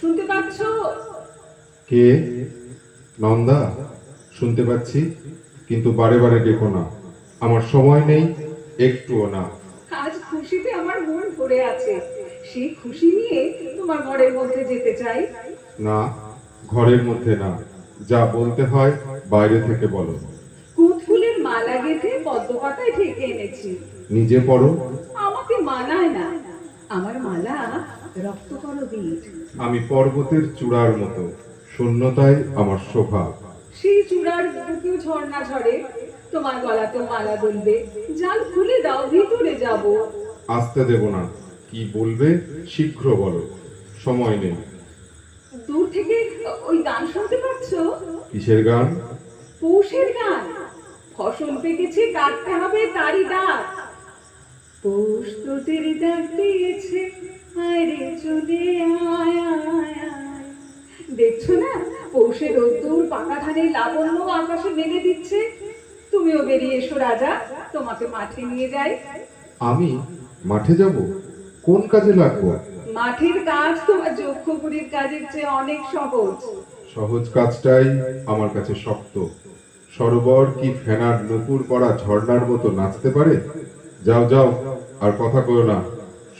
শুনতে পাচ্ছ? কে? নন্দা? শুনতে পাচ্ছি, কিন্তু বারে বারে ডেকো না, আমার সময় নেই, একটুও না। আজ খুশিতে আমার মন ভরে আছে, সেই খুশি নিয়ে তোমার ঘরের মধ্যে যেতে চাই। না, ঘরের মধ্যে না, যা বলতে হয় বাইরে থেকে বলো। কুদ ফুলের মালা গেঁথে পদ্ম পাতায় ঢেকে এনেছি। নিজে পড়ো। আমাকে মানায় না, আমার মালা রক্তকরবীর। আমি পর্বতের চূড়ার মতো, শূন্যতায় আমার শোভা। সেই চূড়ার বুকেও ঝর্ণা ঝরে, তোমার গলাতেও মালা দুলবে। জাল খুলে দাও, ভিতরে যাব। আসতে দেব না, কি বলবে শীঘ্র বলো, সময় নেই। দূর থেকে ওই গান শুনতে পাচ্ছ? কিসের গান? পৌষের গান। ফসল পেকেছে, কাটতে হবে তারই ডাক। পৌষ তোদের ডাক দিয়েছে, আয় রে চলে আয় আয় আয়। দেখছো না, পৌষের রোদ্দুর পাকা ধানের লাবণ্য আকাশে মেলে দিচ্ছে। তুমিও বেরিয়ে এসো রাজা, তোমাকে মাঠে নিয়ে যাই। আমি মাঠে যাব? কোন কাজে লাগবো? মাঠের কাজ তোমার যক্ষপুরীর কাজের চেয়ে অনেক সহজ। সহজ কাজটাই আমার কাছে শক্ত। সরোবর কি ফেনার নুপুর করা ঝর্ণার মতো নাচতে পারে? যাও যাও, আর কথা কয়ো না,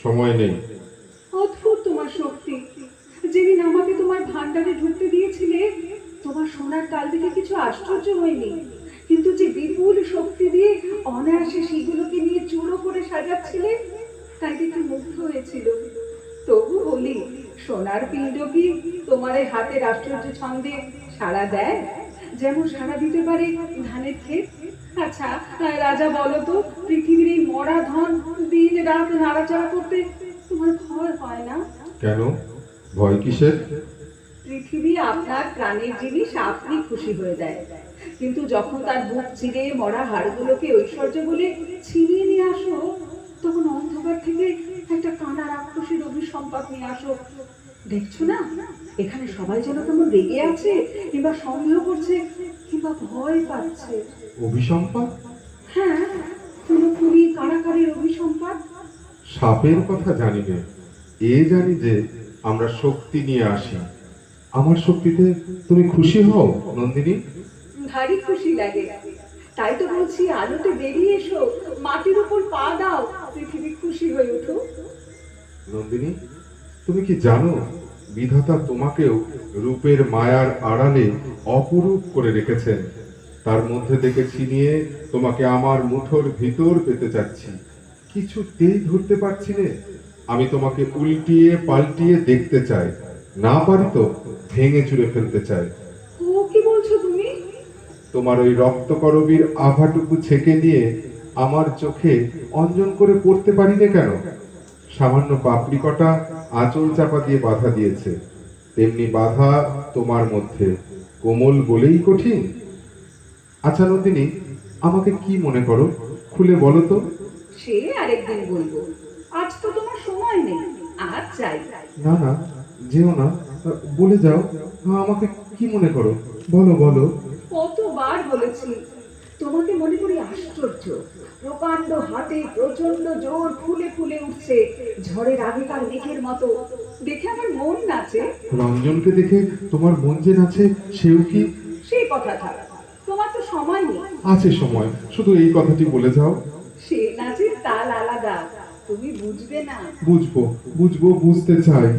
সময় নেই। অদ্ভুত তোমার শক্তি। যেদিন আমাকে তোমার ভান্ডারে ঢুকতে দিয়েছিলে, তোমার সোনার তাল দেখে কিছু আশ্চর্য হয়নি, কিন্তু যে বিপুল শক্তি দিয়ে অনায়াসে সেগুলোকে নিয়ে চূড়ো করে সাজাচ্ছিলে, তাই দেখে মুগ্ধ হয়েছিল। তবু বলি, সোনার পিণ্ড কি তোমার এই হাতের আশ্চর্য ছন্দে সাড়া দেয়, যেমন সাড়া দিতে পারে ধানের ক্ষেত? আচ্ছা রাজা, বলো তো, পৃথিবীর এই মরা ধন দিন রাত নাড়াচাড়া করতে তোমার ভয় হয় না? কেন? ভয় কিসের? পৃথিবী আপনার প্রাণের জিনিস, আপনি খুশি হয়ে যায়, কিন্তু যখন তার বুক চিরে মরা হাড়গুলোকে ঐশ্বর্য বলে ছিনিয়ে নিয়ে আসো, তখন অন্ধকার থেকে একটা কানা রাক্ষসের অভিসম্পাত নিয়ে আসো। দেখছো না, এখানে সবাই যেন কেমন রেগে আছে, কিংবা সন্দেহ করছে, কিংবা ভয় পাচ্ছে। অভিসম্পাত? হ্যাঁ, পুরোপুরি কারাকারের অভিসম্পাত। সাপের কথা জানি না, এ জানি যে আমরা শক্তি নিয়ে আসি। আমার শক্তিতে তুমি খুশি হও নন্দিনী? ভারী খুশি লাগে, তাই তো বলছি, আলোতে বেরিয়ে এসো, মাটির উপর পা দাও, পৃথিবী খুশি হয়ে উঠো। নন্দিনী, তুমি কি জানো, বিধাতা তোমাকেও রূপের মায়ার আড়ালে অপরূপ করে রেখেছেন। তার মধ্যে থেকে ছিনিয়ে তোমাকে আমার মুঠোর ভিতর পেতে চাচ্ছি, কিছুতেই ধরতে পারছি না। আমি তোমাকে উল্টিয়ে পাল্টিয়ে দেখতে চাই, না পারি তো ভেঙে চুরে ফেলতে চাই। ও কি বলছো তুমি? তোমার ওই রক্তকরবীর আভাটুকু ছেকে নিয়ে আমার চোখে অঞ্জন করে পড়তে পারি না কেন? সামান্য পাপড়ি কটা আঁচল চাপা দিয়ে বাধা দিয়েছে, তেমনি বাধা তোমার মধ্যে, কোমল বলেই কঠিন। আচ্ছা নন্দিনী, আমাকে কি মনে করো, খুলে বলো তো। সে আরেকদিন বলবো, আজ তো তোমার সময় নেই, আজ চাই। না না, যেও না, বলে যাও, আমাকে কি মনে করো, বলো বলো। কতবার বলেছি, তোমাকে মনে করি আশ্চর্য, প্রকাণ্ড হাতে প্রচন্ড জোর ফুলে ফুলে উঠছে, ঝড়ের আগেকার মেঘের মতো। দেখে আমার মন নাচে। রঞ্জনকে দেখে তোমার মন যে নাচে, সেও কি? সেই কথা থাক, তোমার তো সময় নেই। আছে সময়, শুধু এই কথাটি বলে যাও। সে নাচের তাল আলাদা, তুমি বুঝবে না। বুঝবো বুঝবো, বুঝতে চাই।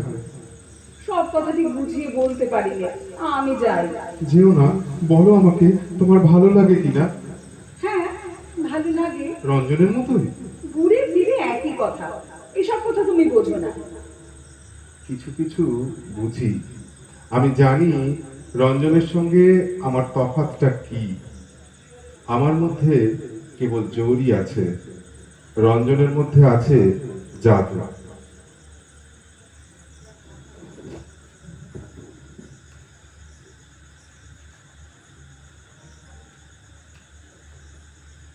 সব কথাটি বুঝিয়ে বলতে পারি না, আমি যাই। যেও না, বলো আমাকে তোমার ভালো লাগে কিনা। হ্যাঁ, ভালো লাগে। রঞ্জনের মতোই? ঘুরে ফিরে একই কথা, এসব কথা তুমি বোঝো না। কিছু কিছু বুঝি। আমি জানি রঞ্জনের সঙ্গে আমার তফাৎটা কি। আমার মধ্যে কেবল জোরই আছে, রঞ্জনের মধ্যে আছে জাদু।